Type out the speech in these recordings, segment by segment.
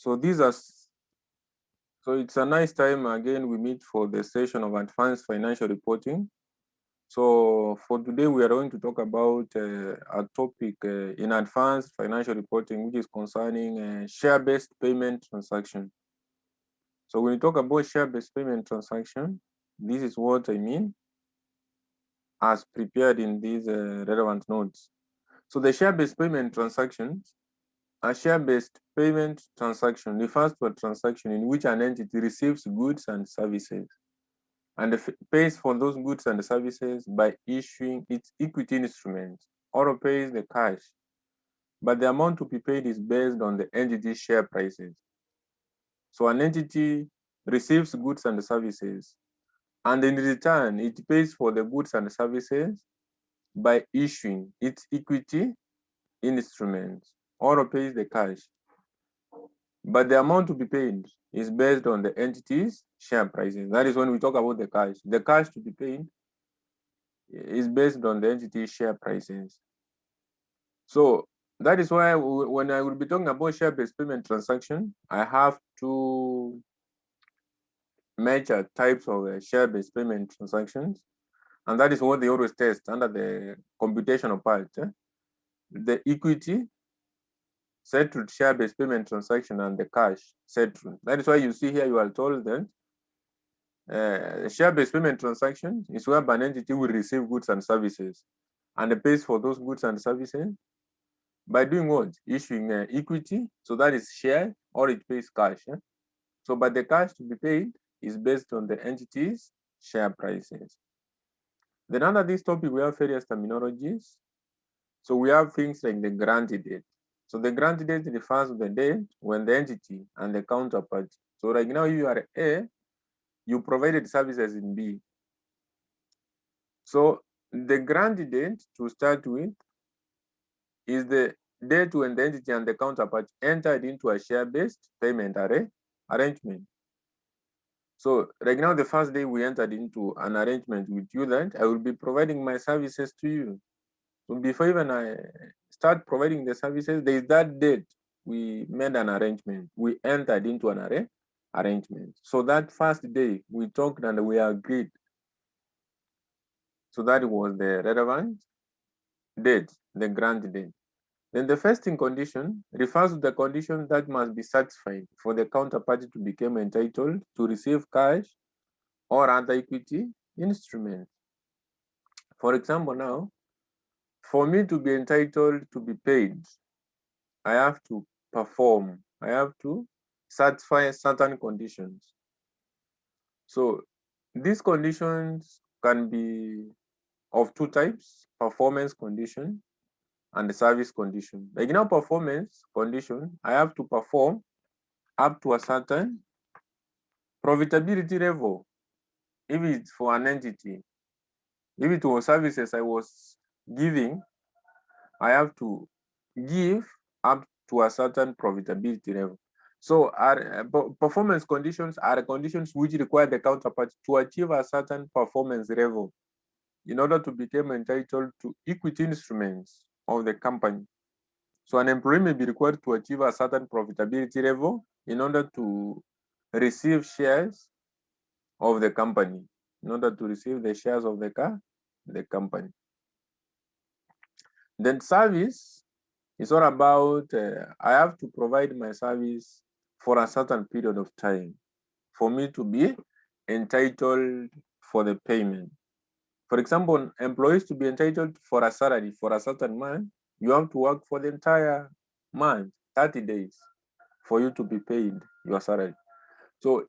So it's a nice time again we meet for the session of advanced financial reporting. So for today we are going to talk about a topic in advanced financial reporting, which is concerning share-based payment transaction. So when we talk about share-based payment transaction, this is what I mean as prepared in these relevant notes. So the share-based payment transactions, a share-based payment transaction refers to a transaction in which an entity receives goods and services and pays for those goods and services by issuing its equity instruments or pays the cash. But the amount to be paid is based on the entity's share prices. So an entity receives goods and services, and in return, it pays for the goods and services by issuing its equity instruments or pays the cash. But the amount to be paid is based on the entity's share prices. That is when we talk about the cash. The cash to be paid is based on the entity's share prices. So that is why when I will be talking about share-based payment transaction, I have two major types of share-based payment transactions. And that is what they always test under the computational part. The equity settled share-based payment transaction and the cash settled. That is why you see here you are told that share-based payment transaction is where an entity will receive goods and services and it pays for those goods and services by doing what? Issuing equity, so that is share, or it pays cash. So, but the cash to be paid is based on the entity's share prices. Then under this topic, we have various terminologies. So we have things like the grant date. So the grant date refers to the date when the entity and the counterpart. So right now you are A, you provided services in B. So the grant date to start with is the date when the entity and the counterpart entered into a share-based payment arrangement. So right now, the first day we entered into an arrangement with you that I will be providing my services to you. So before even I start providing the services, there is that date we made an arrangement. We entered into an arrangement. So that first day we talked and we agreed. So that was the relevant date, the grant date. Then the vesting condition refers to the condition that must be satisfied for the counterparty to become entitled to receive cash or other equity instruments. For example, now, for me to be entitled to be paid, I have to perform, I have to satisfy certain conditions. So these conditions can be of two types: performance condition and the service condition. Like now, performance condition, I have to perform up to a certain profitability level. If it's for an entity, if it was services I was giving, I have to give up to a certain profitability level. So performance conditions are conditions which require the counterpart to achieve a certain performance level in order to become entitled to equity instruments of the company. So an employee may be required to achieve a certain profitability level in order to receive shares of the company, in order to receive the shares of the company. Then service is all about, I have to provide my service for a certain period of time for me to be entitled for the payment. For example, employees to be entitled for a salary for a certain month, you have to work for the entire month, 30 days, for you to be paid your salary. So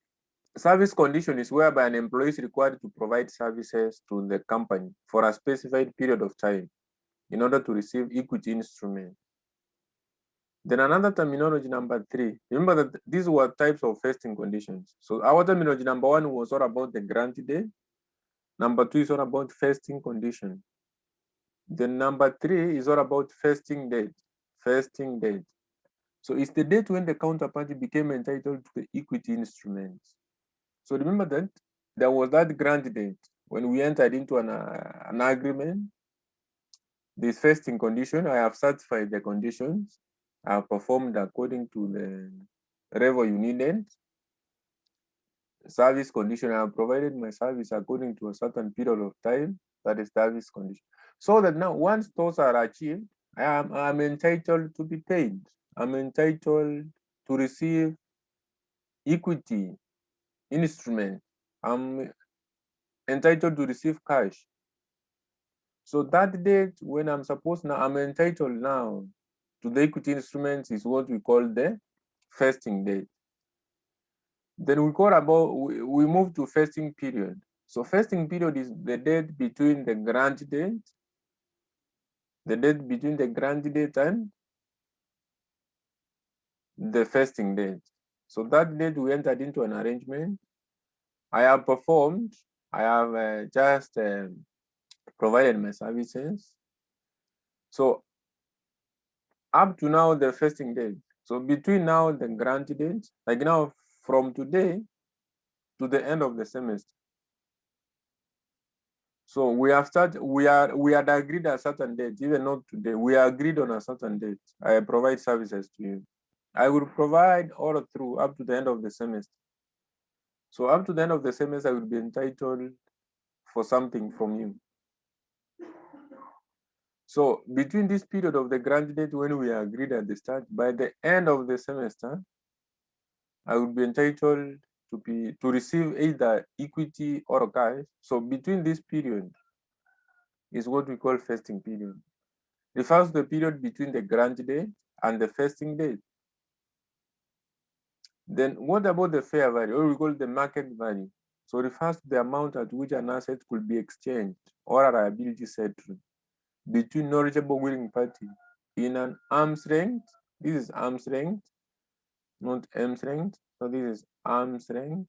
service condition is whereby an employee is required to provide services to the company for a specified period of time in order to receive equity instrument. Then another terminology, number 3. Remember that these were types of vesting conditions. So our terminology number 1 was all about the grant date. Number 2 is all about vesting condition. Then number 3 is all about vesting date. Vesting date. So it's the date when the counterparty became entitled to the equity instruments. So remember that there was that grant date when we entered into an agreement. This vesting condition, I have satisfied the conditions. I have performed according to level you needed. Service condition, I have provided my service according to a certain period of time, that is service condition. So that now once those are achieved, I'm entitled to be paid. I'm entitled to receive equity instrument. I'm entitled to receive cash. So that date when I'm entitled now to the equity instruments is what we call the vesting date. Then we move to vesting period. So vesting period is the date between the grant date, and the vesting date. So that date we entered into an arrangement. I have performed. I have just provided my services. So up to now, the vesting date. So between now the grant date, like now from today to the end of the semester. So we had agreed a certain date, even not today. We agreed on a certain date. I provide services to you. I will provide all through up to the end of the semester. So up to the end of the semester, I will be entitled for something from you. So between this period of the grant date when we agreed at the start, by the end of the semester, I will be entitled to receive either equity or cash. So between this period is what we call vesting period. Refers to the period between the grant date and the vesting date. Then what about the fair value, or we call the market value? So refers to the amount at which an asset could be exchanged or a liability settled between knowledgeable willing parties in an arm's length. This is arm's length, not arm's length. So this is arm's length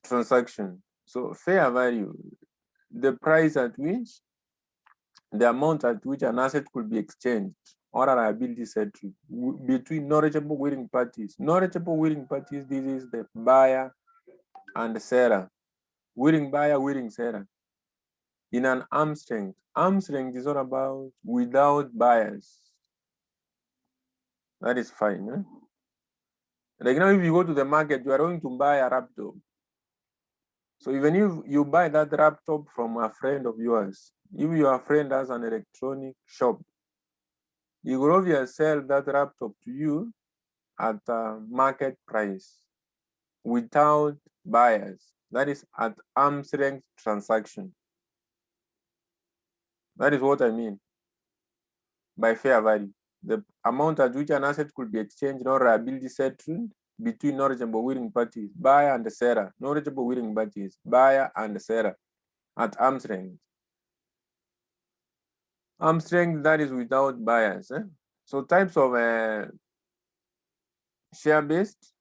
transaction. So fair value, the price at which, the amount at which an asset could be exchanged or a liability settled between knowledgeable willing parties. Knowledgeable willing parties, this is the buyer and the seller. Willing buyer, willing seller. In an arm's length. Arm's length is all about without buyers. That is fine. Eh? Like now, if you go to the market, you are going to buy a laptop. So even if you buy that laptop from a friend of yours, if your friend has an electronic shop, he will obviously sell that laptop to you at a market price without buyers. That is at arm's length transaction. That is what I mean by fair value. The amount at which an asset could be exchanged or liability settled between knowledgeable willing parties, buyer and seller, knowledgeable willing parties, buyer and seller at arm's length. Arm's length, that is without buyers. Eh? So types of share-based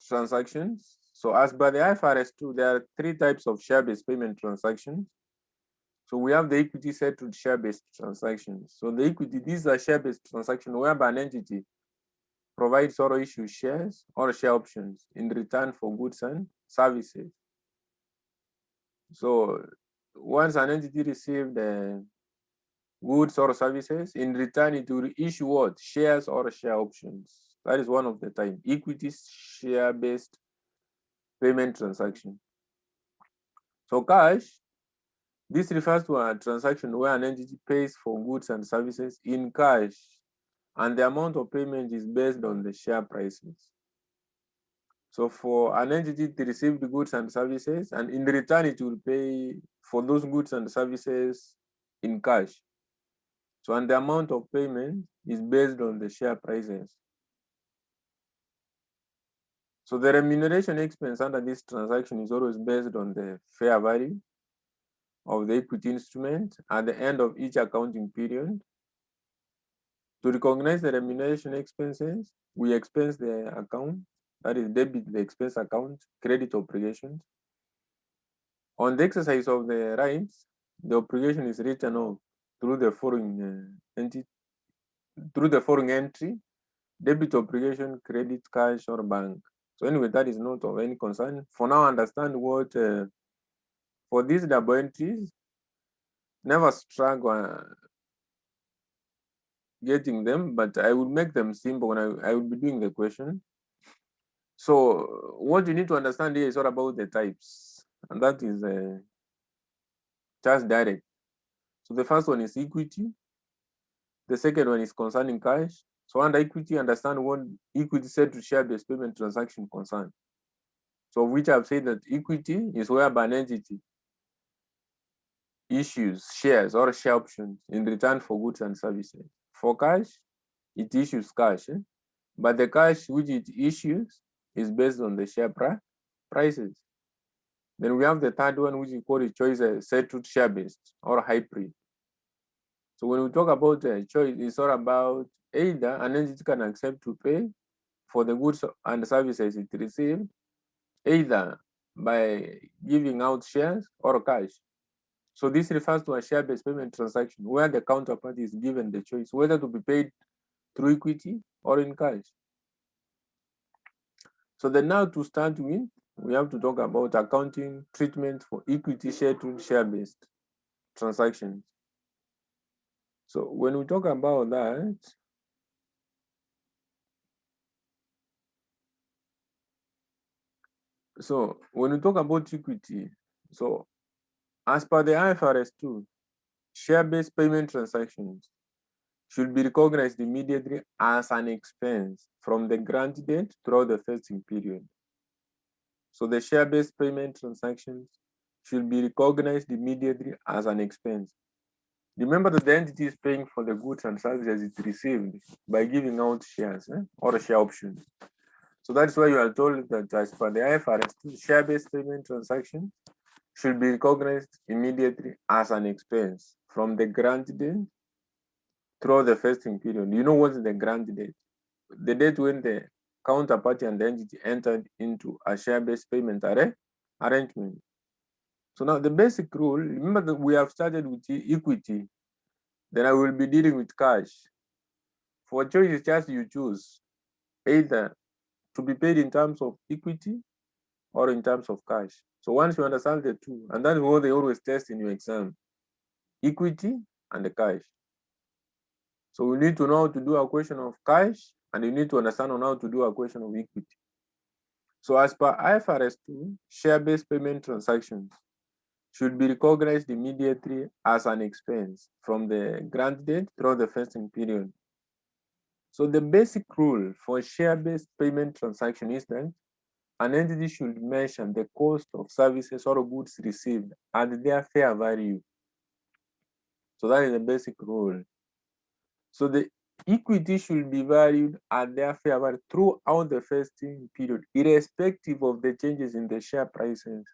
transactions. So as per the IFRS 2, there are 3 types of share-based payment transactions. So we have the equity settled share-based transactions. So the equity, these are share-based transactions whereby an entity provides or issues shares or share options in return for goods and services. So once an entity received goods or services, in return it will issue what? Shares or share options. That is one of the type. Equity share-based payment transaction. So cash, this refers to a transaction where an entity pays for goods and services in cash, and the amount of payment is based on the share prices. So for an entity to receive the goods and services, and in return it will pay for those goods and services in cash. So and the amount of payment is based on the share prices. So the remuneration expense under this transaction is always based on the fair value of the equity instrument at the end of each accounting period. To recognize the remuneration expenses, we expense the account, that is debit the expense account, credit obligations. On the exercise of the rights, the obligation is written off through the following entry: debit obligation, credit, cash, or bank. So anyway, that is not of any concern. For now, understand what for these double entries, never struggle getting them, but I will make them simple when I will be doing the question. So what you need to understand here is all about the types, and that is just direct. So the first one is equity. The second one is concerning cash. So under equity, understand what equity said to share-based payment transaction concern. So which I've said that equity is whereby an entity issues shares or share options in return for goods and services. For cash, it issues cash, but the cash which it issues is based on the share prices. Then we have the third one, which we call a choice settled share-based or hybrid. So when we talk about choice, it's all about either an entity can accept to pay for the goods and services it received, either by giving out shares or cash. So this refers to a share-based payment transaction where the counterparty is given the choice whether to be paid through equity or in cash. So then now to start with, we have to talk about accounting treatment for equity share-based transactions. So when we talk about that, so when we talk about equity, so as per the IFRS 2, share-based payment transactions should be recognized immediately as an expense from the grant date throughout the vesting period. So the share-based payment transactions should be recognized immediately as an expense. Remember that the entity is paying for the goods and services it received by giving out shares or share options. So that's why you are told that as per the IFRS, share-based payment transactions should be recognized immediately as an expense from the grant date through the vesting period. You know what's the grant date? The date when the counterparty and the entity entered into a share-based payment arrangement. So now the basic rule, remember that we have started with equity, then I will be dealing with cash. For choice, it's just you choose either to be paid in terms of equity or in terms of cash. So once you understand the two, and that's what they always test in your exam, equity and the cash. So we need to know how to do a question of cash, and you need to understand on how to do a question of equity. So as per IFRS 2, share-based payment transactions should be recognized immediately as an expense from the grant date through the vesting period. So the basic rule for share-based payment transaction is that an entity should measure the cost of services or goods received at their fair value. So that is the basic rule. So the equity should be valued at their fair value throughout the vesting period, irrespective of the changes in the share prices.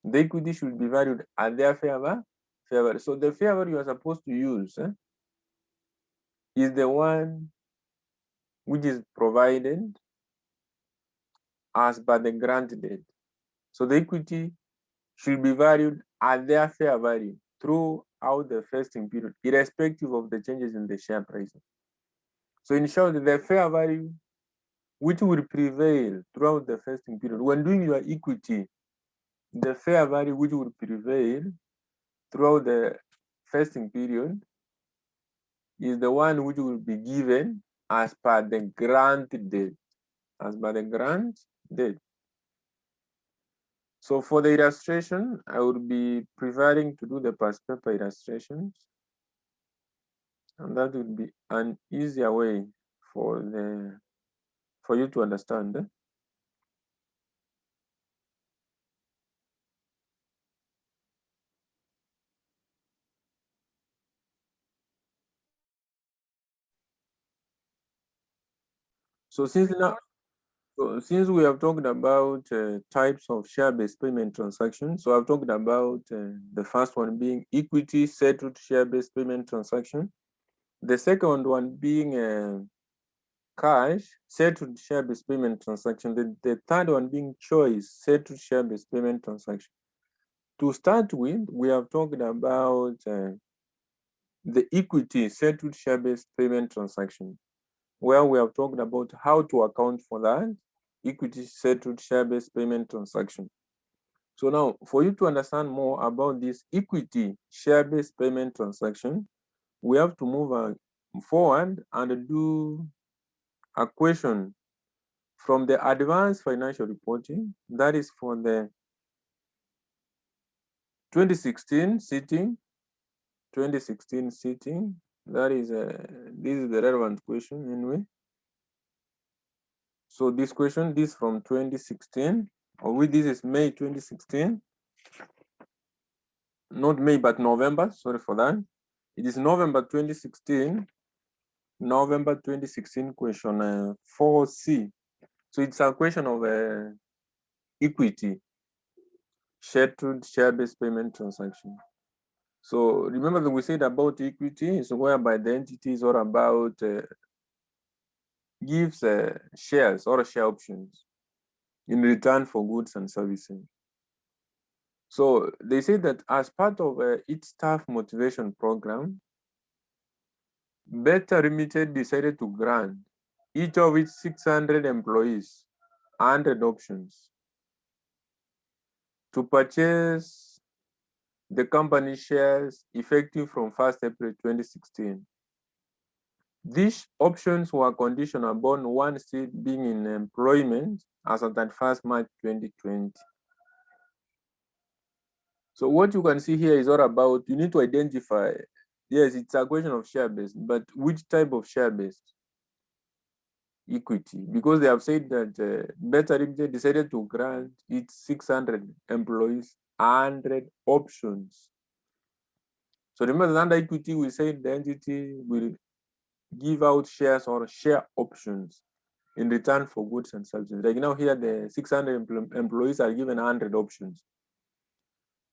The equity should be valued at their fair value. So the fair value you are supposed to use is the one which is provided as per the grant date. So the equity should be valued at their fair value throughout the vesting period, irrespective of the changes in the share prices. So in short, the fair value which will prevail throughout the vesting period. When doing your equity, the fair value which will prevail throughout the vesting period is the one which will be given as per the grant date. As per the grant date. So for the illustration, I would be preferring to do the past paper illustrations. And that would be an easier way for you to understand. So since we have talked about types of share-based payment transactions, so I've talked about the first one being equity settled share-based payment transaction. The second one being cash settled share-based payment transaction. The third one being choice settled share-based payment transaction. To start with, we have talked about the equity settled share-based payment transaction, where we have talked about how to account for that equity settled share-based payment transaction. So now, for you to understand more about this equity share-based payment transaction, we have to move forward and do a question from the advanced financial reporting, that is for the 2016 sitting, that is, this is the relevant question anyway. So this question, this from 2016, or with this is May 2016, not May, but November, sorry for that. It is November 2016 question 4C. So it's a question of equity, share-based payment transaction. So remember that we said about equity is whereby the entity is all about gives shares or share options in return for goods and services. So they say that as part of its staff motivation program, Better Limited decided to grant each of its 600 employees 100 options to purchase the company shares effective from 1st April 2016. These options were conditional upon one still being in employment as of 31st March 2020. So what you can see here is all about, you need to identify, yes, it's a question of share-based, but which type of share-based? Equity, because they have said that Better Limited decided to grant its 600 employees 100 options. So remember that under equity, we said the entity will give out shares or share options in return for goods and services. Like now here, the 600 employees are given 100 options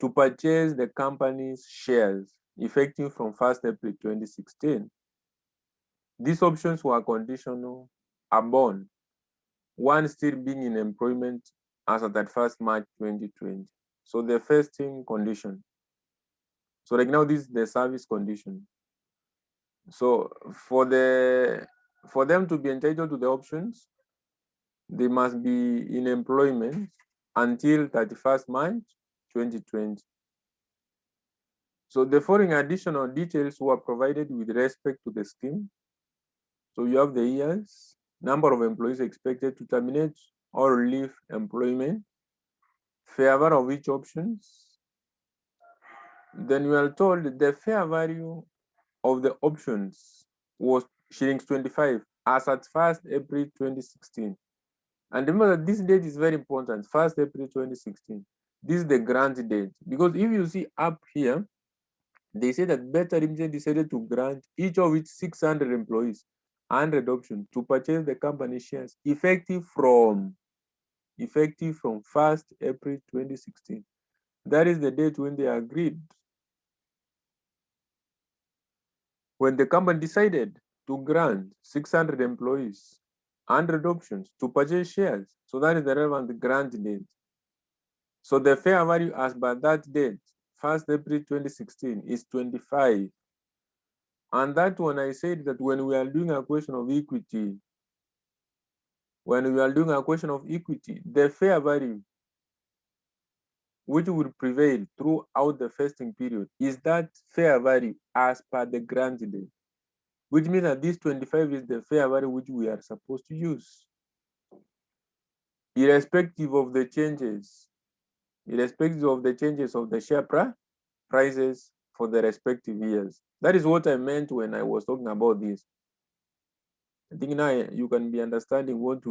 to purchase the company's shares effective from 1st April 2016. These options were conditional upon one still being in employment as of 31st March 2020. So the first thing condition. So like now this is the service condition. So for them to be entitled to the options, they must be in employment until 31st March 2020. So the following additional details were provided with respect to the scheme. So you have the years, number of employees expected to terminate or leave employment, fair value of each options. Then we are told the fair value of the options was shillings 25 as at 1st April 2016. And remember that this date is very important, 1st April 2016. This is the grant date, because if you see up here, they say that Better Limited decided to grant each of its 600 employees 100 options to purchase the company shares effective from 1st April 2016. That is the date when they agreed. When the company decided to grant 600 employees 100 options to purchase shares, so that is the relevant grant date. So the fair value as by that date, 1st April 2016, is 25. And that one I said that when we are doing a question of equity, the fair value which will prevail throughout the vesting period is that fair value as per the grant date, which means that this 25 is the fair value which we are supposed to use, irrespective of the changes of the share prices for the respective years. That is what I meant when I was talking about this. I think now you can be understanding what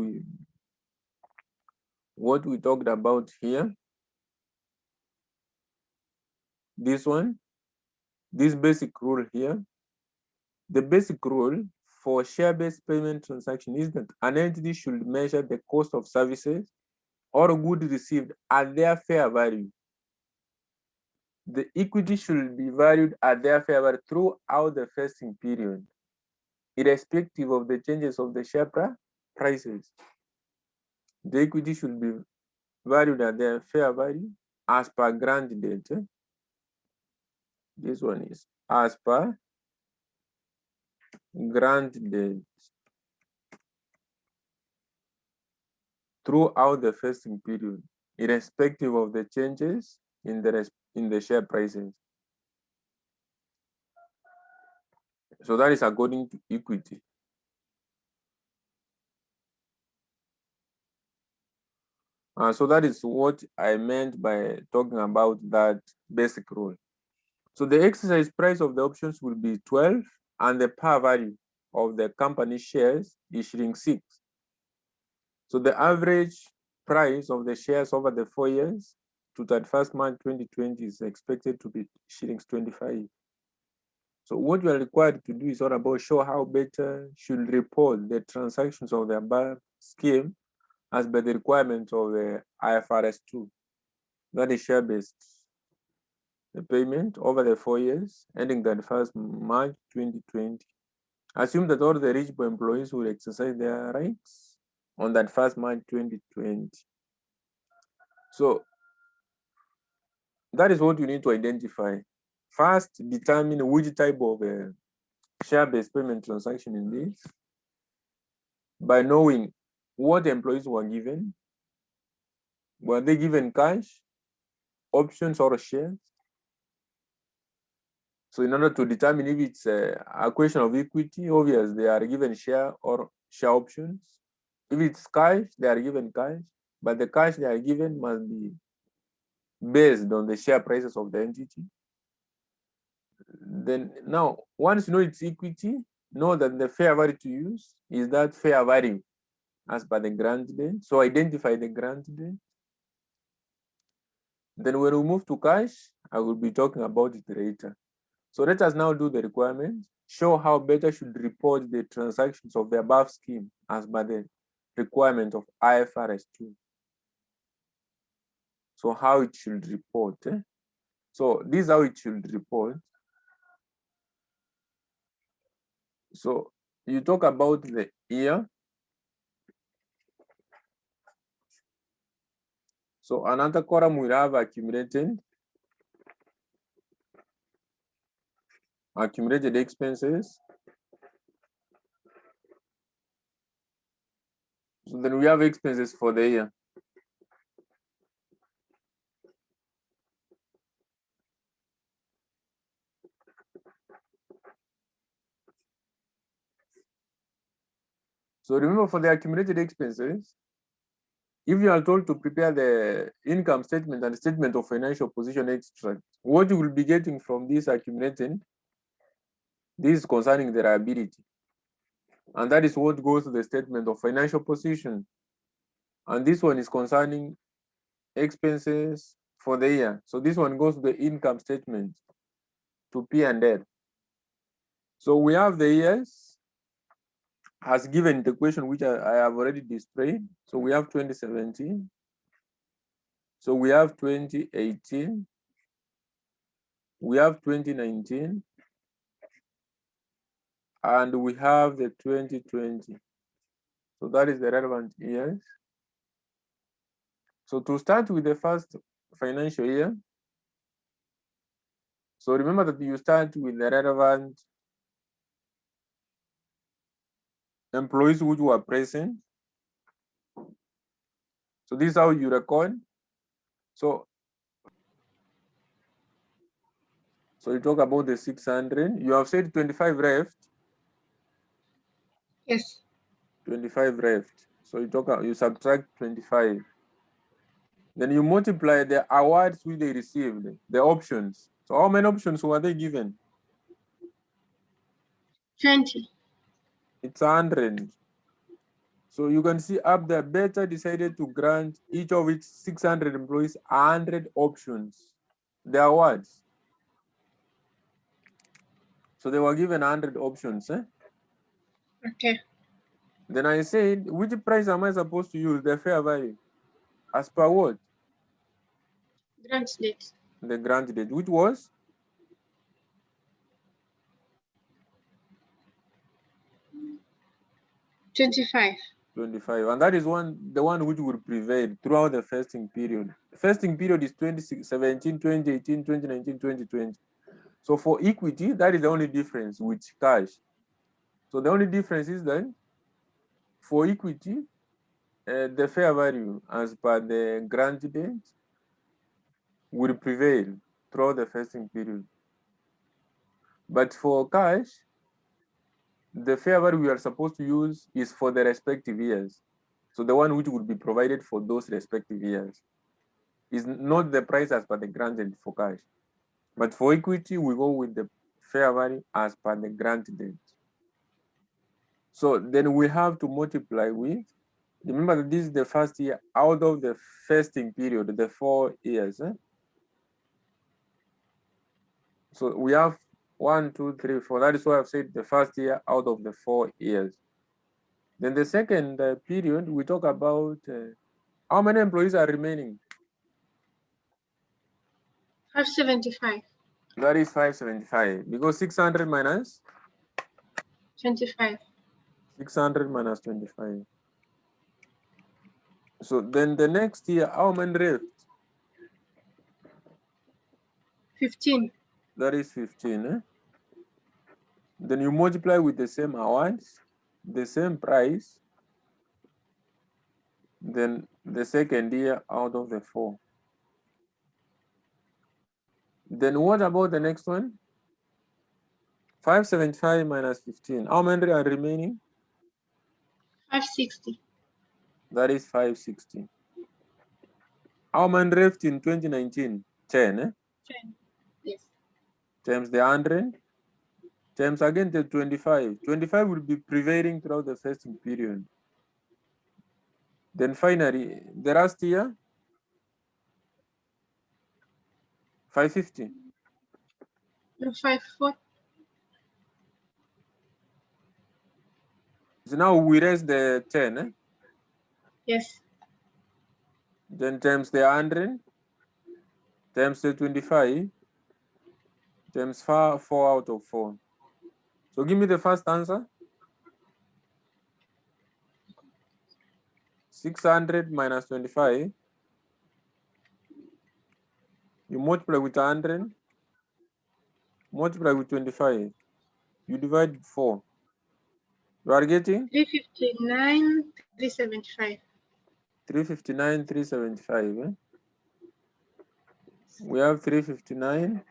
we talked about here. This one, this basic rule here. The basic rule for share-based payment transaction is that an entity should measure the cost of services or goods received at their fair value. The equity should be valued at their fair value throughout the vesting period, irrespective of the changes of the share prices. The equity should be valued at their fair value as per grant date. This one is as per grant date throughout the vesting period, irrespective of the changes in the share prices. So that is according to equity. So that is what I meant by talking about that basic rule. So the exercise price of the options will be 12 and the par value of the company shares is shilling 6. So the average price of the shares over the 4 years to 31st March 2020 is expected to be shillings 25. So what you are required to do is all about show how better should report the transactions of the above scheme as per the requirements of the IFRS 2. That is share-based payment over the 4 years ending 31st March 2020. Assume that all the eligible employees will exercise their rights on that 1st March 2020. So that is what you need to identify. First, determine which type of share-based payment transaction is this by knowing what employees were given. Were they given cash, options, or shares? So in order to determine if it's a question of equity, obvious they are given share or share options. If it's cash, they are given cash, but the cash they are given must be based on the share prices of the entity. Then now, once you know it's equity, know that the fair value to use is that fair value as per the grant date. So identify the grant date. Then when we move to cash, I will be talking about it later. So let us now do the requirements. Show how better should report the transactions of the above scheme as per the requirement of IFRS 2. So how it should report. So this is how it should report. So you talk about the year. So another column will have accumulated expenses. So then we have expenses for the year. So remember, for the accumulated expenses, if you are told to prepare the income statement and statement of financial position extract, what you will be getting from this accumulated, this is concerning the liability. And that is what goes to the statement of financial position. And this one is concerning expenses for the year. So this one goes to the income statement, to P&L. So we have the years as given in the question, which I have already displayed. So we have 2017. So we have 2018. We have 2019. And we have the 2020. So that is the relevant years. So to start with the first financial year, so remember that you start with the relevant employees which were present. So this is how you record. So you talk about the 600. You have said 25 left. Yes. 25 left. So you subtract 25. Then you multiply the awards which they received, the options. So how many options were they given? 20. It's 100. So you can see up there, Beta decided to grant each of its 600 employees 100 options. The awards. So they were given 100 options. Okay. Then I said, which price am I supposed to use? The fair value. As per what? Grant date. The grant date, which was? 25. 25. And that is the one which will prevail throughout the fasting period. The fasting period is 2017, 2018, 2019, 2020. So for equity, that is the only difference with cash. So the only difference is that for equity, the fair value as per the grant date will prevail throughout the fasting period. But for cash, the fair value we are supposed to use is for the respective years. So the one which would be provided for those respective years is not the price as per the granted for cash. But for equity, we go with the fair value as per the grant date. So then we have to multiply with, remember that this is the first year out of the vesting period, the 4 years. So we have 1, 2, 3, 4. That is why I've said the first year out of the 4 years. Then the second period, we talk about how many employees are remaining. 575. That is 575 because 600 minus 25. 600 minus 25. So then the next year, how many left? 15. That is 15. Then you multiply with the same hours, the same price. Then the second year out of the 4. Then what about the next one? 575 minus 15. How many are remaining? 560. That is 560. How many left in 2019? 10. 10. Yes. Times the 100. Times again the 25. 25 will be prevailing throughout the vesting period. Then finally, the last year, 550. 540. So now we raise the 10. Yes. Then times the 100. Times the 25. Times 4 out of 4. So give me the first answer. 600 minus 25. You multiply with 100. Multiply with 25. You divide 4. You are getting 359, 375. 359, 375. We have 359,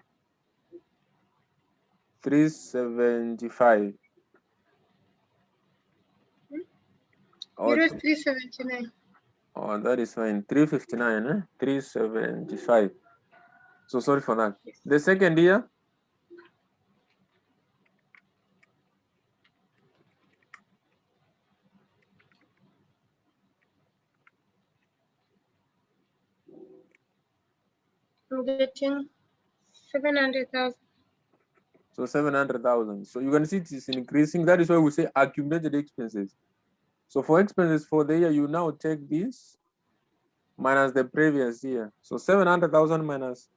375. You wrote 379. Oh, that is fine. 359, 375. So sorry for that. Yes. The second year, I'm getting 700,000. so 700,000. So you can see it is increasing. That is why we say accumulated expenses. So for expenses for the year, you now take this minus the previous year. So 700,000 minus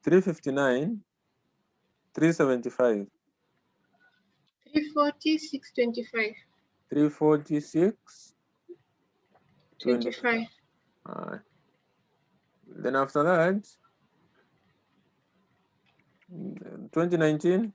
359, 375. 340, 625. 346, 25. Then after that, 2019,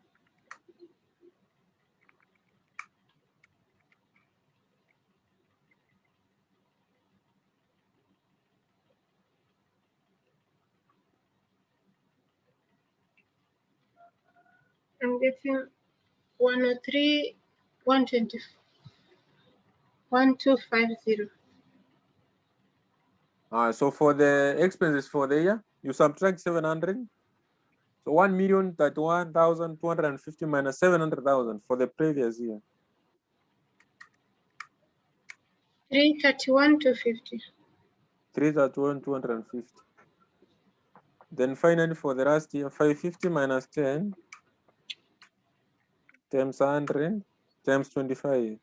I'm getting 103, 120, 1250. so for the expenses for the year, you subtract 700. So 1,031,250 minus 700,000 for the previous year. 331, 250. 3,250. Then finally for the last year, 550 minus 10 times 100 times 25.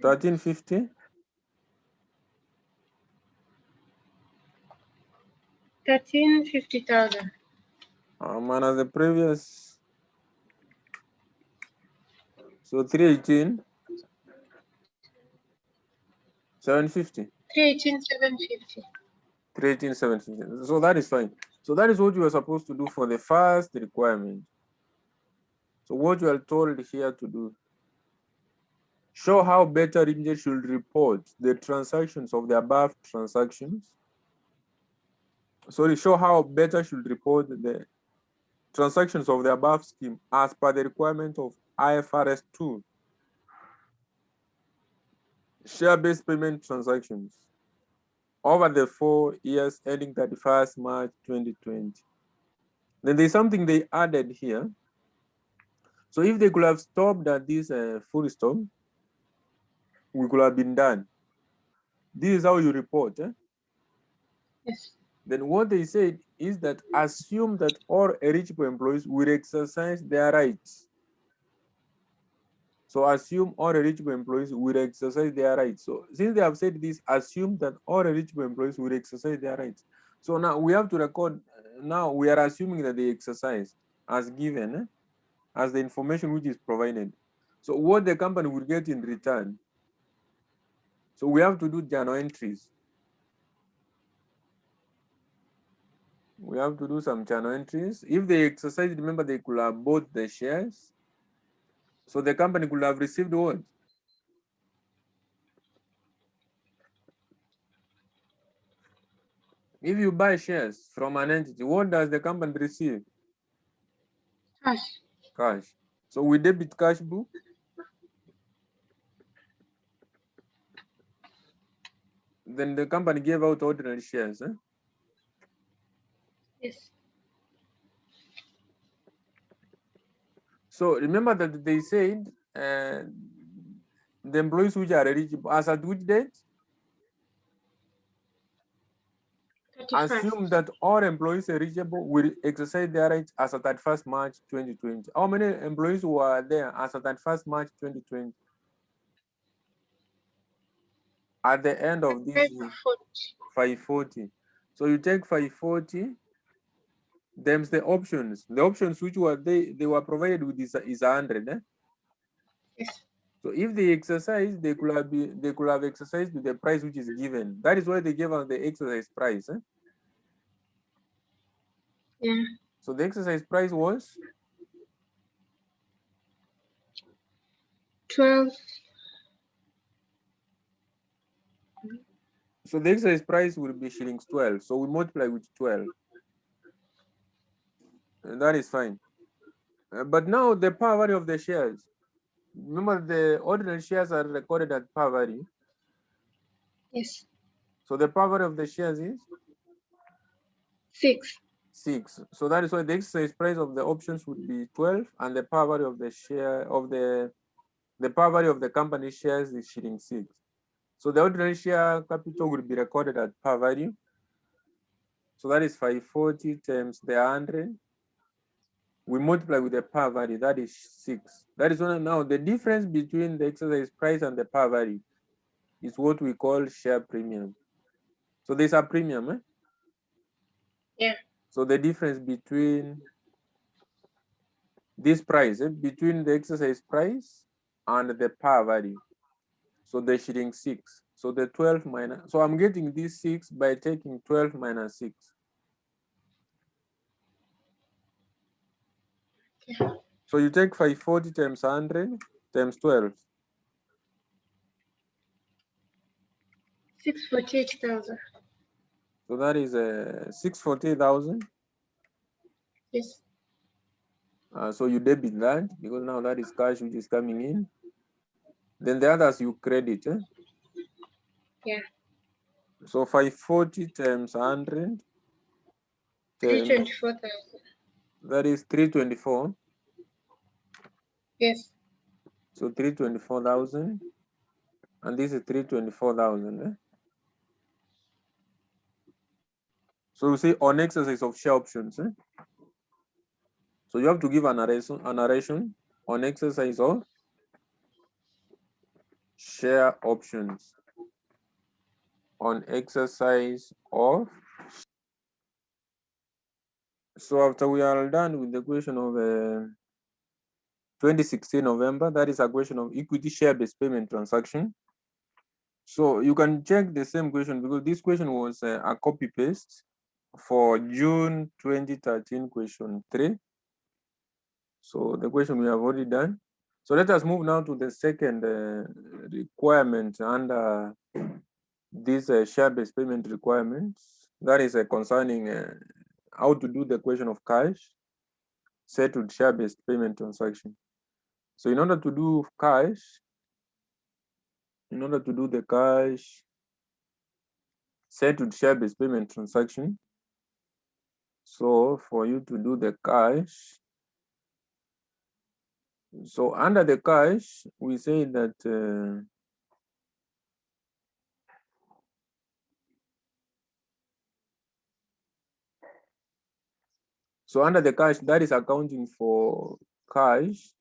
1350. 1350,000. Minus the previous. So 318. 750. 318, 750. 318, 750. So that is fine. So that is what you are supposed to do for the first requirement. So what you are told here to do, show how Beta Limited should report the transactions of the above transactions. Sorry, show how Beta should report transactions of the above scheme as per the requirement of IFRS 2. Share-based payment transactions over the 4 years ending 31st March 2020. Then there's something they added here. So if they could have stopped at this full stop, we could have been done. This is how you report. Yes. Then what they said is that assume that all eligible employees will exercise their rights. So assume all eligible employees will exercise their rights. So since they have said this, assume that all eligible employees will exercise their rights. So now we have to record, now we are assuming that they exercise as given, as the information which is provided. So what the company will get in return. So we have to do journal entries. We have to do some journal entries. If they exercise, remember they could have bought the shares. So the company could have received what? If you buy shares from an entity, what does the company receive? Cash. Cash. So we debit cash book. Then the company gave out ordinary shares. Yes. So remember that they said the employees which are eligible as at which date? 31st. Assume that all employees eligible will exercise their rights as at 31st March 2020. How many employees were there as at 31st March 2020? At the end of this year, 540. So you take 540, there's the options. The options which were they were provided with is 100. Yes. So if they exercise, they could have exercised with the price which is given. That is why they gave us the exercise price. Yeah. So the exercise price was 12. so the exercise price will be shillings 12. So we multiply with 12. And that is fine. But now the par value of the shares. Remember the ordinary shares are recorded at par value. Yes. So the par value of the shares is 6. 6. So that is why the exercise price of the options would be 12, and the par value of the share of the par value of the company shares is shilling 6. So the ordinary share capital will be recorded at par value. So that is 540 times the 100. We multiply with the par value, that is 6. That is one. Now the difference between the exercise price and the par value is what we call share premium. So there's a premium. Yeah. So the difference between this price, between the exercise price and the par value. So the shilling 6. So the 12 minus, so I'm getting this 6 by taking 12 minus 6. Okay. So you take 540 times 100 times 12. 648,000. So that is 640,000. Yes. So you debit that because now that is cash which is coming in. Then the others you credit. Yeah. So 540 times 100 times, 324,000. that is 324. Yes. So 324,000, and this is 324,000. So we say on exercise of share options. So you have to give a narration on exercise of share options. On exercise of. So after we are done with the question of 2016 November, that is a question of equity share-based payment transaction. So you can check the same question because this question was a copy paste for June 2013 question 3. So the question we have already done. So let us move now to the second requirement under this share-based payment requirements. That is concerning how to do the question of cash. settled share-based payment transaction. So in order to do cash, in order to do the cash settled share-based payment transaction, so for you to do the cash, so under the cash, we say that so under the cash, that is accounting for cash.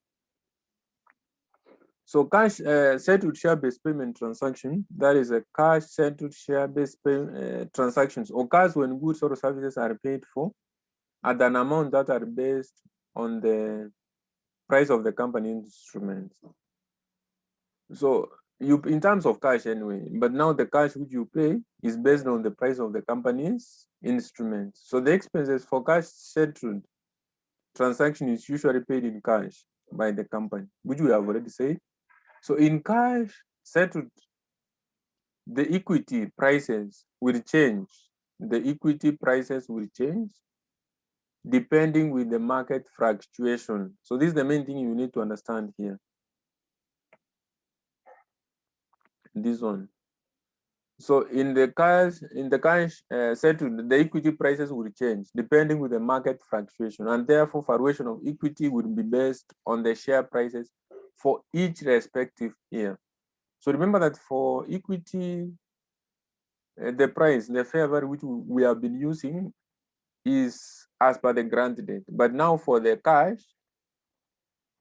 So cash settled share-based payment transaction, that is a cash settled share-based transactions occurs when goods or services are paid for at an amount that are based on the price of the company instruments. So you, in terms of cash anyway, but now the cash which you pay is based on the price of the company's instruments. So the expenses for cash settled transaction is usually paid in cash by the company, which we have already said. So in cash settled, the equity prices will change. The equity prices will change depending with the market fluctuation. So this is the main thing you need to understand here. This one. So in the cash settled, the equity prices will change depending with the market fluctuation, and therefore valuation of equity will be based on the share prices for each respective year. So remember that for equity, the price, the fair value which we have been using is as per the grant date. But now for the cash,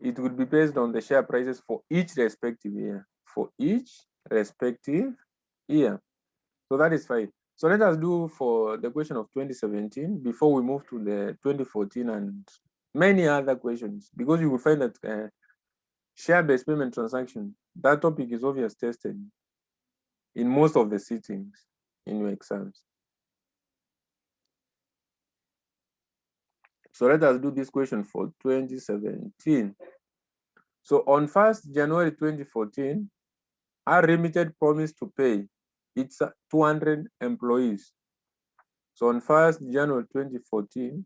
it would be based on the share prices for each respective year. For each respective year. So that is fine. So let us do for the question of 2017 before we move to the 2014 and many other questions, because you will find that share-based payment transaction, that topic is obvious tested in most of the sittings in your exams. So let us do this question for 2017. So on 1st January 2014, R Limited promised to pay its 200 employees. So on 1st January 2014,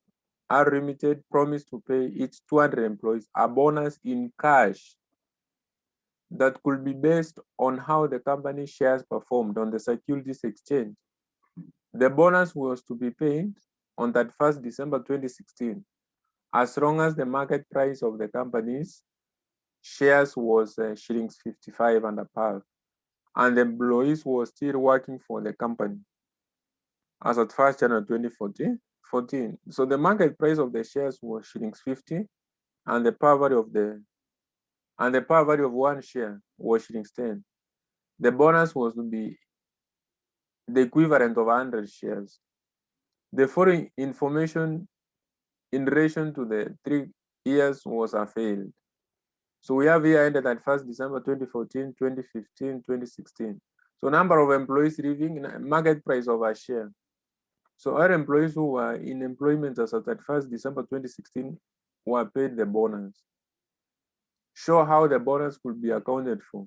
R Limited promised to pay its 200 employees a bonus in cash that could be based on how the company shares performed on the securities exchange. The bonus was to be paid on that 1st December 2016, as long as the market price of the company's shares was shillings 55 and above, and the employees were still working for the company as at 1st January 2014. So the market price of the shares was shillings 50, and the power value of one share was shillings 10. The bonus was to be the equivalent of 100 shares. The following information in relation to the 3 years was failed. So we have here ended at 1st December 2014, 2015, 2016. So number of employees leaving, market price of a share. So our employees who were in employment as at 1st December 2016 were paid the bonus. Show how the bonus could be accounted for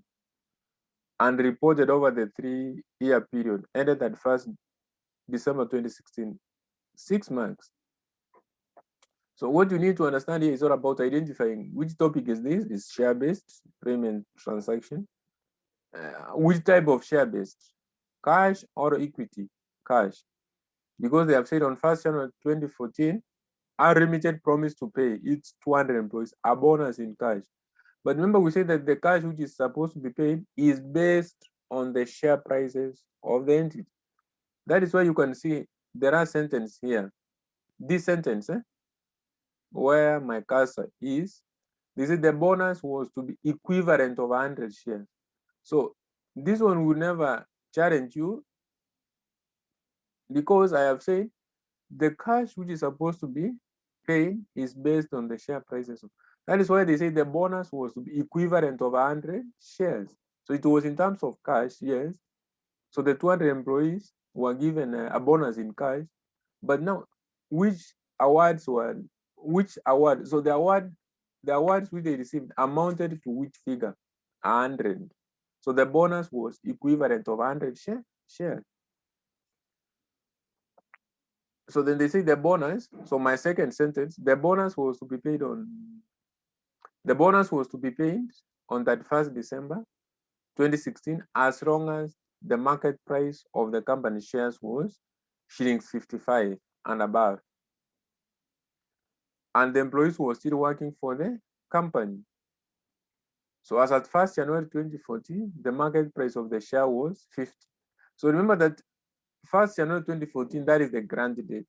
and reported over the 3-year period ended at 1st December 2016. 6 marks. So what you need to understand here is all about identifying which topic is this, is share-based payment transaction. Which type of share-based? Cash or equity? Cash. Because they have said on 1st January 2014, R Limited promised to pay its 200 employees a bonus in cash. But remember, we said that the cash which is supposed to be paid is based on the share prices of the entity. That is why you can see there are sentences here. This sentence, where my cursor is, this is the bonus was to be equivalent of 100 shares. So this one will never challenge you, because I have said the cash which is supposed to be paid is based on the share prices. That is why they say the bonus was to be equivalent of 100 shares. So it was in terms of cash, yes. So the 200 employees were given a bonus in cash, but now which award? So the awards which they received amounted to which figure? 100. So the bonus was equivalent of 100 shares. So then they say the bonus. So my second sentence, the bonus was to be paid on 31st December 2016, as long as the market price of the company shares was shillings 55 and above, and the employees were still working for the company. So as at 1st January 2014, the market price of the share was 50. So remember that 1st January 2014, that is the grant date.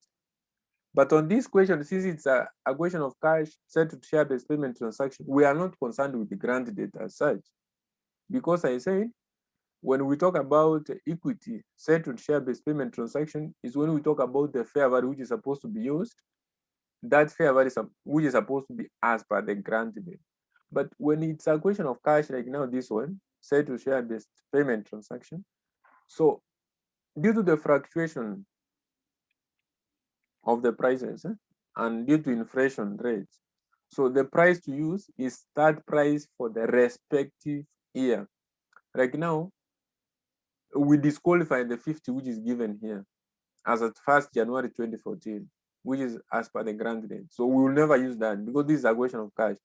But on this question, since it's a question of cash settled share-based payment transaction, we are not concerned with the grant date as such. Because I said, when we talk about equity settled share-based payment transaction, is when we talk about the fair value which is supposed to be used, that fair value which is supposed to be as per the grant date. But when it's a question of cash, like now this one, settled share-based payment transaction, so due to the fluctuation of the prices and due to inflation rates, so the price to use is that price for the respective year. Like now, we disqualify the 50 which is given here as at 1st January 2014, which is as per the grant date. So we will never use that because this is a question of cash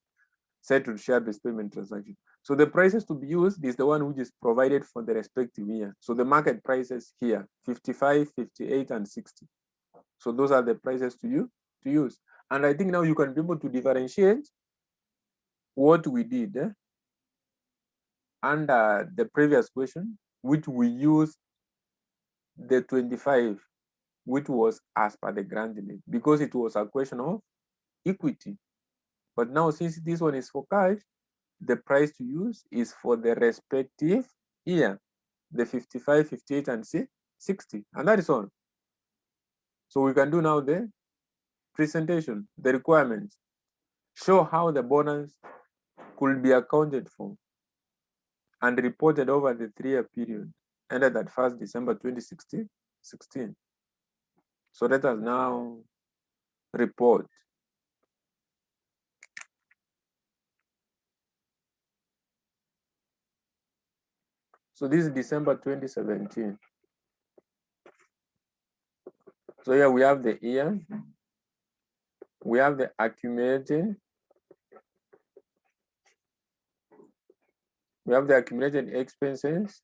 settled share-based payment transaction. So the prices to be used is the one which is provided for the respective year. So the market prices here, 55, 58, and 60. So those are the prices to use. And I think now you can be able to differentiate what we did under the previous question, which we used the 25, which was as per the grant date, because it was a question of equity. But now, since this one is for cash, the price to use is for the respective year, the 55, 58, and 60. And that is all. So we can do now the presentation, the requirements. Show how the bonus could be accounted for and reported over the 3-year period ended at 1st December 2016. So let us now report. So this is December 2017. So here we have the year, we have the accumulated, we have the accumulated expenses,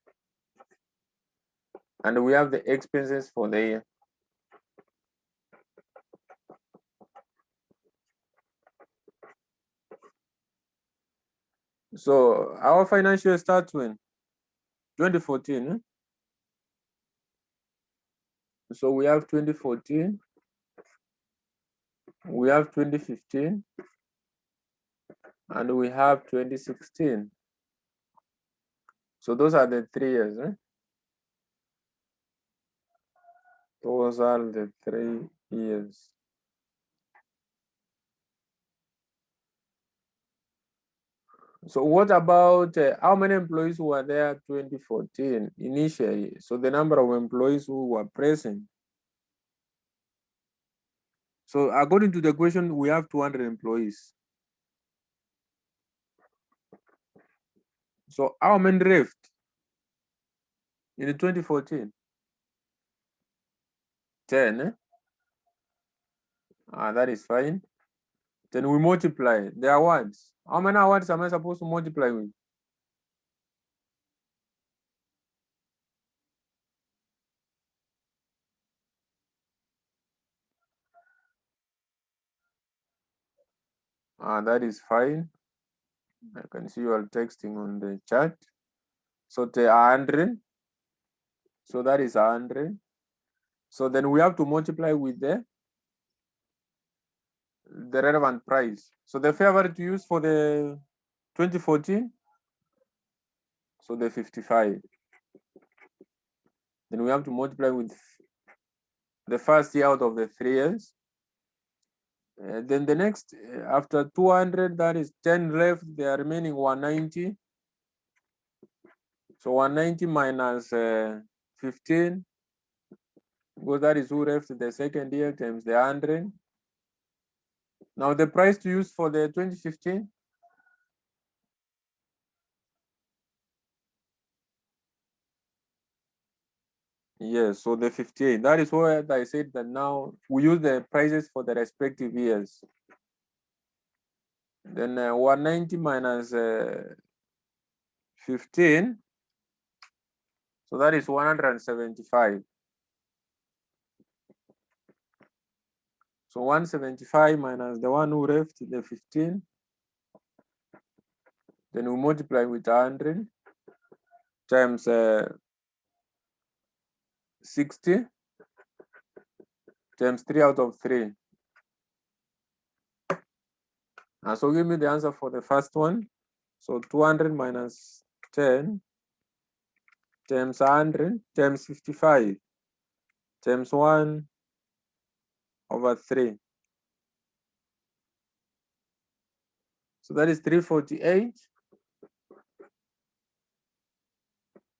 and we have the expenses for the year. So our financial starts when? 2014. So we have 2014, we have 2015, and we have 2016. So those are the 3 years. Those are the 3 years. So what about how many employees were there 2014 initially? So the number of employees who were present. So according to the question, we have 200 employees. So how many left in 2014? 10. That is fine. Then we multiply the awards. How many awards am I supposed to multiply with? That is fine. I can see you are texting on the chat. So the 100. So that is 100. So then we have to multiply with the relevant price. So the fair value to use for the 2014, so the 55. Then we have to multiply with the first year out of the 3 years. Then the next, after 200, that is 10 left, the remaining 190. So 190 minus 15, because that is who left the second year times the 100. Now the price to use for the 2015, Yes, so the 58. That is why I said that now we use the prices for the respective years. Then 190 minus 15. So that is 175. So 175 minus the one who left, the 15. Then we multiply with 100 times 60 times 3 out of 3. So give me the answer for the first one. So 200 minus 10 times 100 times 55 times 1 over 3. So that is 348.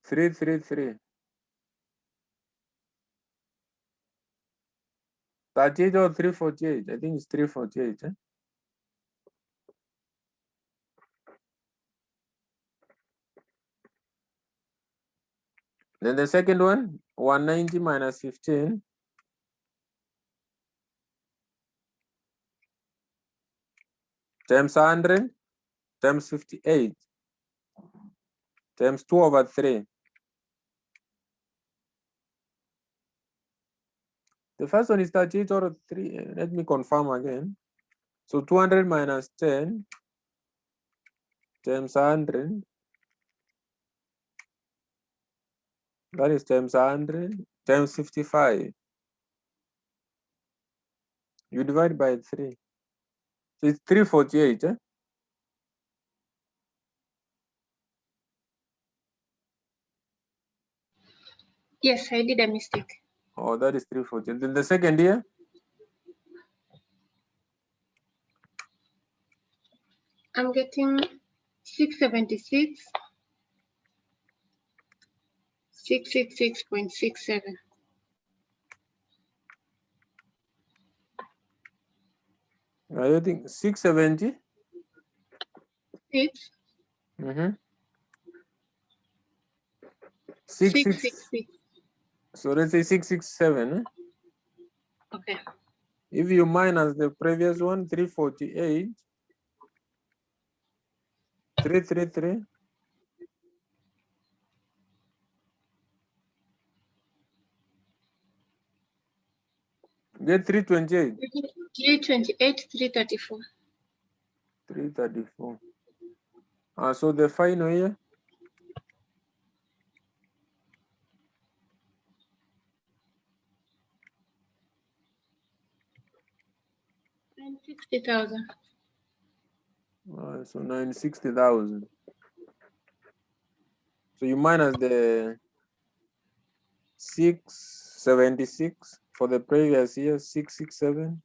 333. 38 or 348? I think it's 348. Then the second one, 190 minus 15 times 100 times 58 times 2 over 3. The first one is 38 over 3. Let me confirm again. So 200 minus 10 times 100. That is times 100 times 55. You divide by 3. So it's 348. Yes, I did a mistake. Oh, that is 348. Then the second year? I'm getting 676, 666.67. I think 670. 6, Mm-hmm. 666. So let's say 667. Okay. If you minus the previous one, 348, 333, get 328, 328, 334. 334. So the final year, 960,000. so 960,000. So you minus the 676 for the previous year, 667.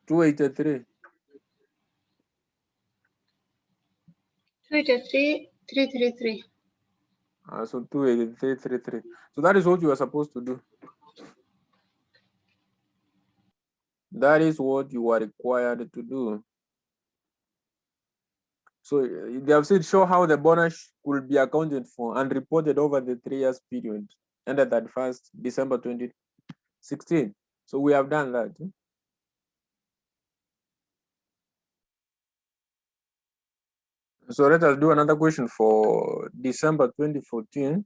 283. 283, 333. So 283. So that is what you are supposed to do. That is what you are required to do. So they have said show how the bonus could be accounted for and reported over the 3 years period ended at 1st December 2016. So we have done that. So let us do another question for December 2014.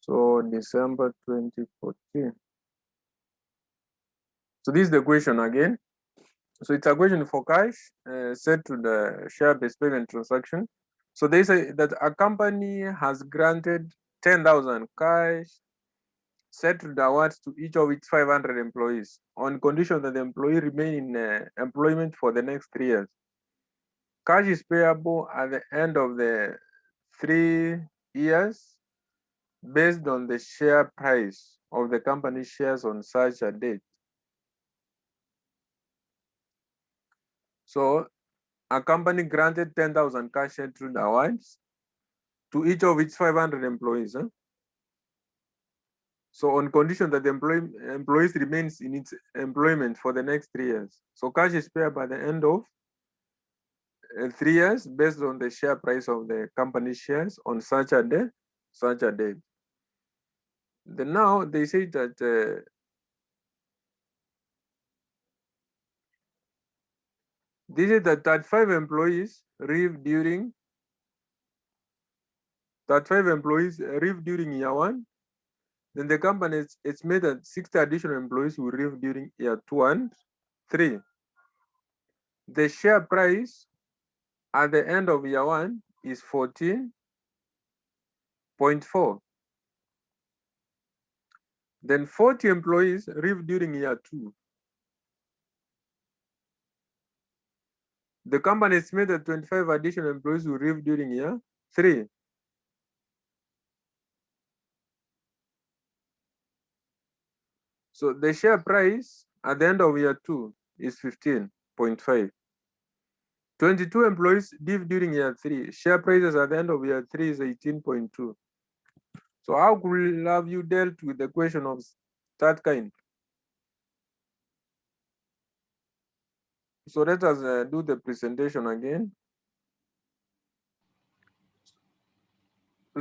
So December 2014. So this is the question again. So it's a question for cash set to the share-based payment transaction. So they say that a company has granted 10,000 cash settled awards to each of its 500 employees on condition that the employee remain in employment for the next 3 years. Cash is payable at the end of the 3 years based on the share price of the company shares on such a date. So a company granted 10,000 cash settled awards to each of its 500 employees. So on condition that the employees remains in its employment for the next 3 years. So cash is payable by the end of 3 years based on the share price of the company shares on such a day, such a date. Then now they say that this is that 35 employees leave during year one. Then the company it's made that 60 additional employees will leave during year 2 and 3. The share price at the end of year one is 14.4. Then 40 employees leave during year 2. The company estimated 25 additional employees will leave during year 3. So the share price at the end of year 2 is 15.5. 22 employees leave during year 3. Share prices at the end of year 3 is 18.2. So how could have you dealt with the question of that kind? So let us do the presentation again.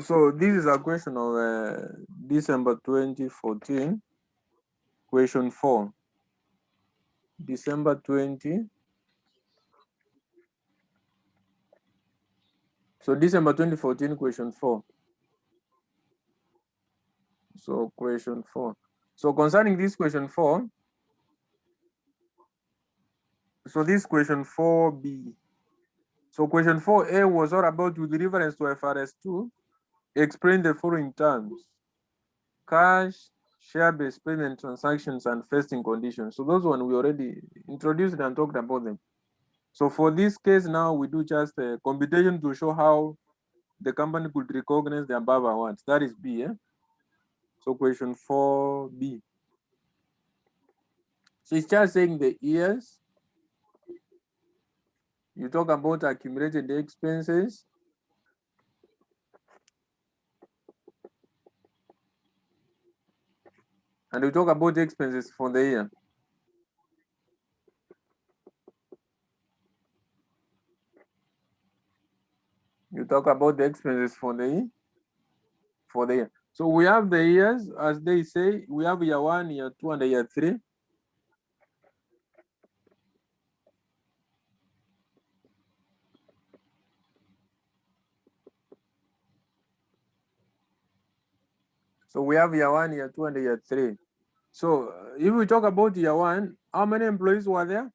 So this is a question of December 2014, question 4. December 20. So December 2014, question 4. So question 4. So concerning this question 4, so this question 4b. So question 4a was all about with reference to FRS 2, explain the following terms: cash, share-based payment transactions, and vesting conditions. So those one we already introduced and talked about them. So for this case now, we do just a computation to show how the company could recognize the above awards. That is B. So question 4b. So it's just saying the years. You talk about accumulated expenses. And we talk about expenses for the year. You talk about the expenses for the year. So we have the years, as they say, we have year 1, year 2, and year 3. So we have year 1, year 2, and year 3. So if we talk about year 1, how many employees were there?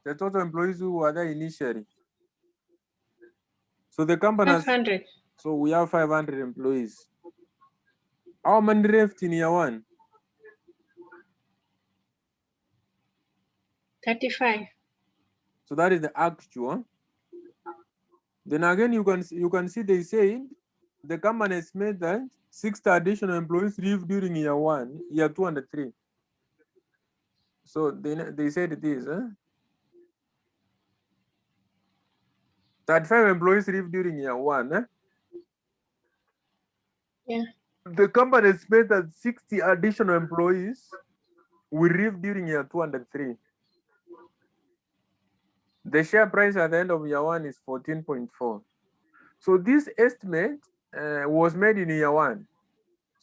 The total employees who were there initially. So the company has, 500. so we have 500 employees. How many left in year 1? 35. So that is the actual. Then again, you can see they say the company has made that 60 additional employees leave during year 1, year 2, and 3. So they said this. 35 employees leave during year 1. Yeah. The company has made that 60 additional employees will leave during year 2 and 3. The share price at the end of year 1 is 14.4. So this estimate was made in year 1.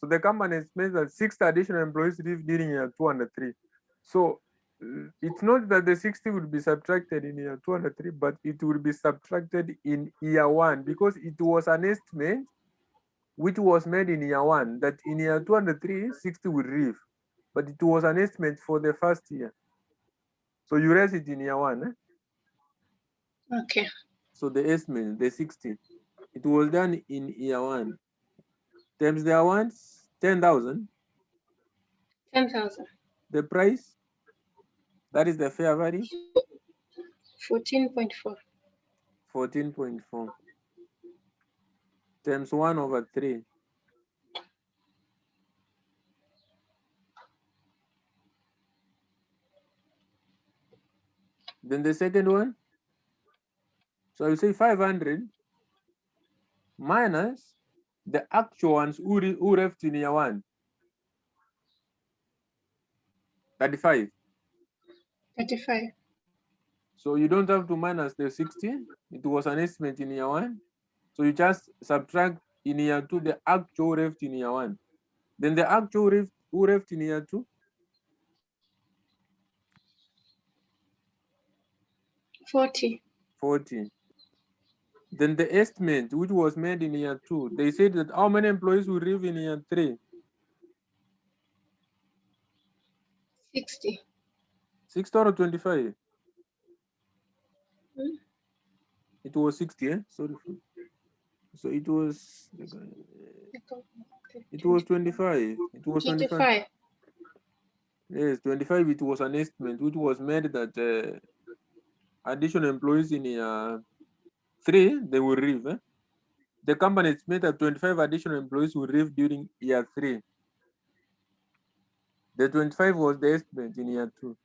So the company has made that 60 additional employees leave during year 2 and 3. So it's not that the 60 will be subtracted in year 2 and 3, but it will be subtracted in year 1 because it was an estimate which was made in year 1 that in year 2 and 3, 60 will leave. But it was an estimate for the first year. So you raise it in year 1. Okay. So the estimate, the 60, it was done in year 1. Times the awards, 10,000. 10,000. The price, that is the fair value, 14.4. 14.4. Times 1/3. Then the second one, so you say 500 minus the actual ones who left in year 1. 35. 35. So you don't have to minus the 60. It was an estimate in year one. So you just subtract in year two the actual left in year one. Then the actual left, who left in year two? 40. 40. Then the estimate, which was made in year two, they said that how many employees will leave in year three? 60. 60 or 25? Hmm? It was 60, eh? Sorry. So it was 25. It was 25. 25. Yes, 25. It was an estimate which was made that additional employees in year three, they will leave. Eh? The company estimated that 25 additional employees will leave during year three. The 25 was the estimate in year two.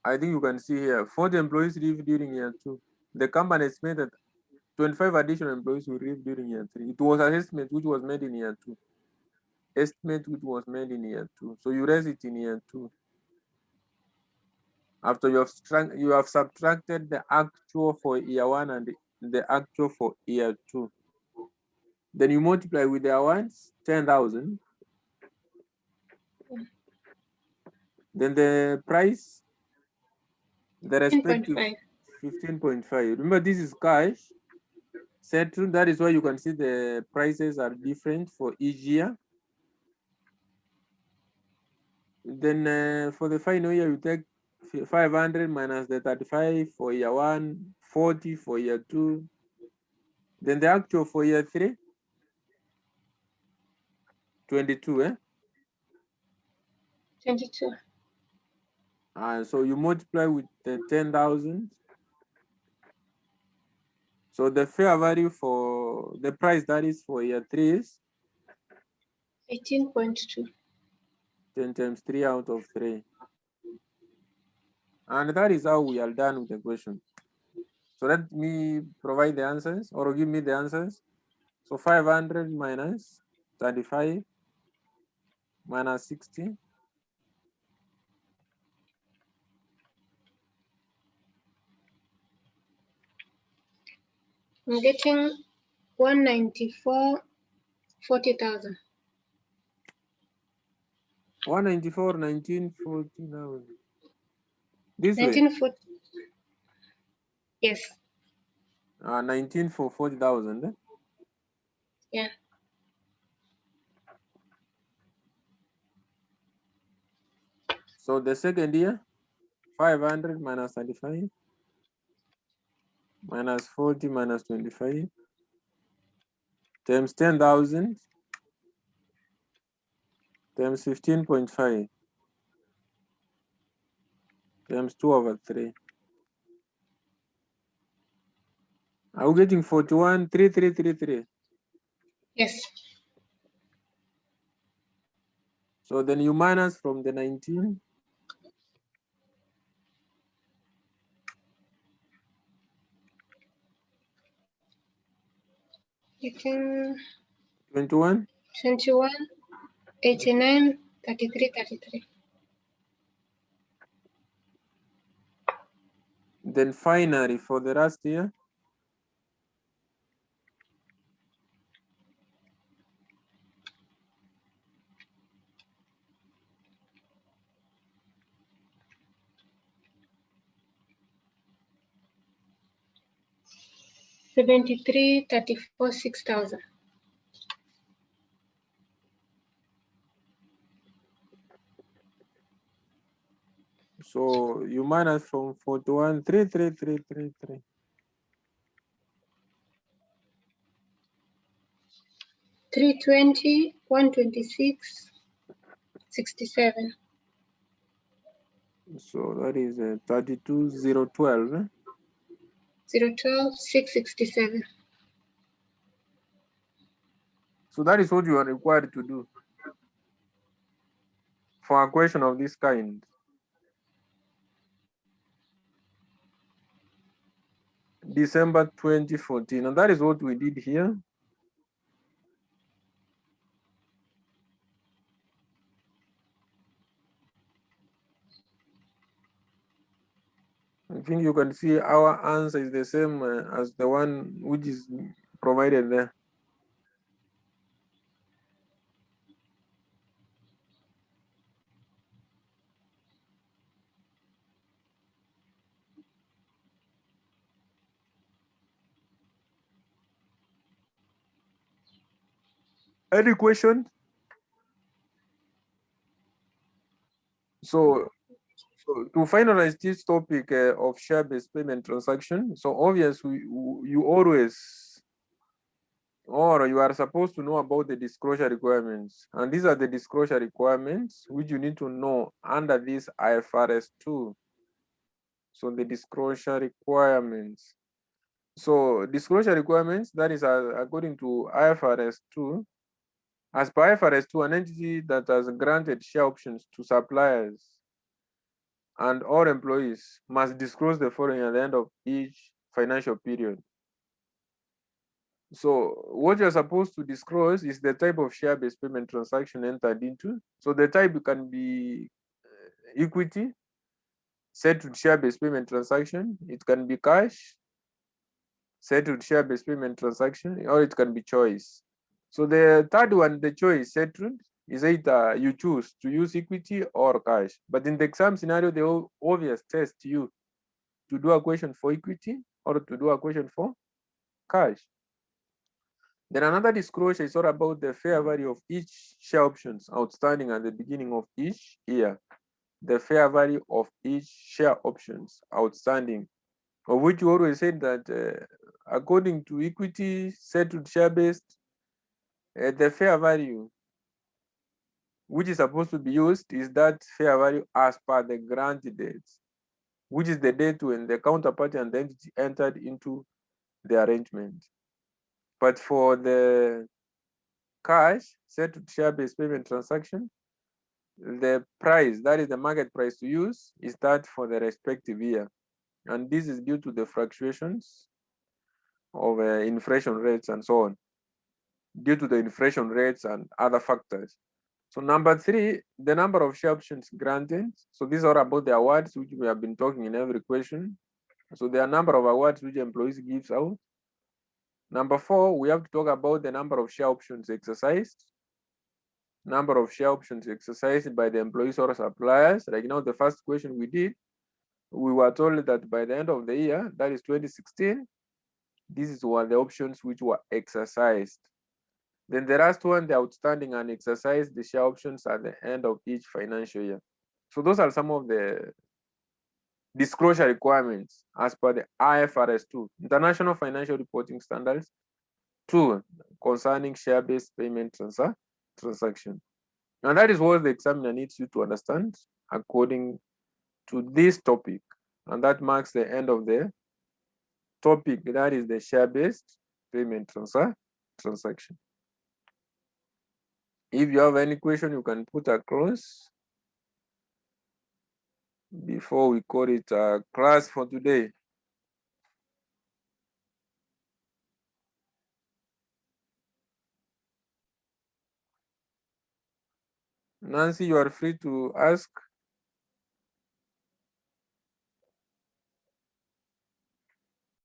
I think you can see here, 40 employees leave during year two. The company estimated 25 additional employees will leave during year three. It was an estimate which was made in year two. Estimate which was made in year two. So you raise it in year two. After you have subtracted the actual for year one and the actual for year two. Then you multiply with the ones, 10,000. Then the price, the respective 10.5. 15.5. Remember, this is cash settled. That is why you can see the prices are different for each year. Then for the final year, you take 500 minus the 35 for year one, 40 for year two. Then the actual for year three, 22. 22. So you multiply with the 10,000. So the fair value for the price that is for year three is 18.2. 10 times 3 out of 3. And that is how we are done with the question. So let me provide the answers or give me the answers. So 500 minus 35 minus 60. I'm getting 194, 40,000. 194, 1940 now. This way. 1940. Yes. 19 for 40,000. Yeah. So the second year, 500 minus 35 minus 40 minus 25 times 10,000 times 15.5 times 2 over 3. Are we getting 41, 3333? Yes. So then you minus from the 19. Getting 21. 21, 89, 33, 33. Then finally for the last year, $73, 34, 6,000. so you minus from 41, 33333. 320, 126, 67. So that is 32,012. 012, 667. So that is what you are required to do for a question of this kind. December 2014, and that is what we did here. I think you can see our answer is the same as the one which is provided there. Any question? So to finalize this topic of share-based payment transaction, so obviously you always, or you are supposed to know about the disclosure requirements, and these are the disclosure requirements which you need to know under this IFRS 2. So the disclosure requirements. So disclosure requirements, that is according to IFRS 2. As per IFRS 2, an entity that has granted share options to suppliers and all employees must disclose the following at the end of each financial period. So what you're supposed to disclose is the type of share-based payment transaction entered into. So the type can be equity, settled share-based payment transaction. It can be cash, settled share-based payment transaction, or it can be choice. So the third one, the choice settled, is either you choose to use equity or cash. But in the exam scenario, they will obvious test you to do a question for equity or to do a question for cash. Then another disclosure is all about the fair value of each share options outstanding at the beginning of each year. The fair value of each share options outstanding, of which you always said that according to equity settled share-based, the fair value which is supposed to be used is that fair value as per the grant date, which is the date when the counterparty and the entity entered into the arrangement. But for the cash settled share-based payment transaction, the price, that is the market price to use, is that for the respective year. And this is due to the fluctuations of inflation rates and so on, due to the inflation rates and other factors. So number 3, the number of share options granted. So these are about the awards which we have been talking in every question. So there are a number of awards which employees gives out. Number 4, we have to talk about the number of share options exercised. Number of share options exercised by the employees or suppliers. Like now the first question we did, we were told that by the end of the year, that is 2016, this is one of the options which were exercised. Then the last one, the outstanding and exercised the share options at the end of each financial year. So those are some of the disclosure requirements as per the IFRS 2, International Financial Reporting Standards 2, concerning share-based payment transaction. And that is what the examiner needs you to understand according to this topic. And that marks the end of the topic, that is the share-based payment transaction. If you have any question, you can put across before we call it a class for today. Nancy, you are free to ask.